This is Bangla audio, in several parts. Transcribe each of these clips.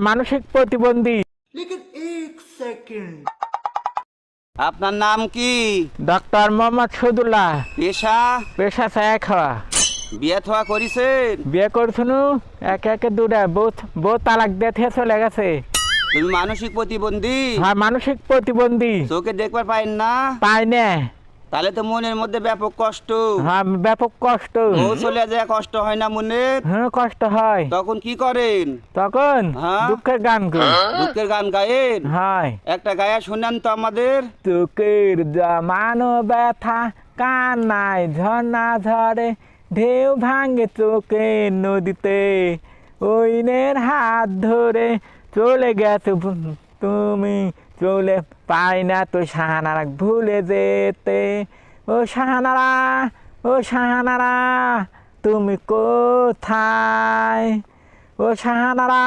মানসিক প্রতিবন্ধী। আপনার নাম কি? ডক্টর মোহাম্মদ শহীদুল্লাহ। পেশা চায়া খাওয়া। বিয়ে থোয়া করিছেন? বিয়ে করছুনু একে একে দুটা বউ তালাক দিয়ে চলে গেছে। তুমি মানসিক প্রতিবন্ধী? হ্যাঁ মানসিক প্রতিবন্ধী। চোখে দেখবার পাইন না? পাই না। তাহলে তো মনের মধ্যে ব্যাপক কষ্ট। হ্যাঁ ব্যাপক কষ্ট। বউ চলে যায় কষ্ট হয় না মনে? হ্যাঁ কষ্ট হয়। তখন কি করেন? তখন দুঃখের গান করি। দুঃখের গান গায়েন? হয়। একটা গায়া শোনান তো আমাদের। চোখের জমানো ব্যথা কান্নায় ঝর্ণা ঝরে, ঢেউ ভাঙে চোখের নদীতে, ওইনের হাত ধরে চলে গেছো তুমি, চলে পাই না তো সাহানারা ভুলে যেতে। ও সাহানারা, ও সাহানারা, তুমি কোথায়? ও সাহানারা,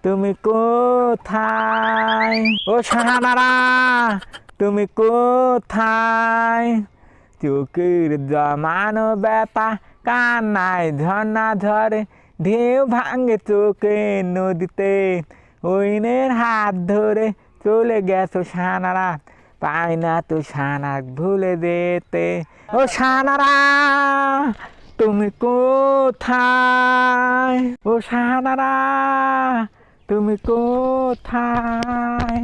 তুমি কোথায়? ও সাহানারা, তুমি কোথায়? চোখের জমানো ব্যথা কান্নায় ঝর্ণা ঝরে, ঢেউ ভাঙে চোখের নদীতে, ওইনের হাত ধরে চলে গেছো সাহানারা, পাই না তো সাহানার ভুলে যেতে। ও সাহানারা, তুমি কোথায়? ও সাহানারা, তুমি কোথায়?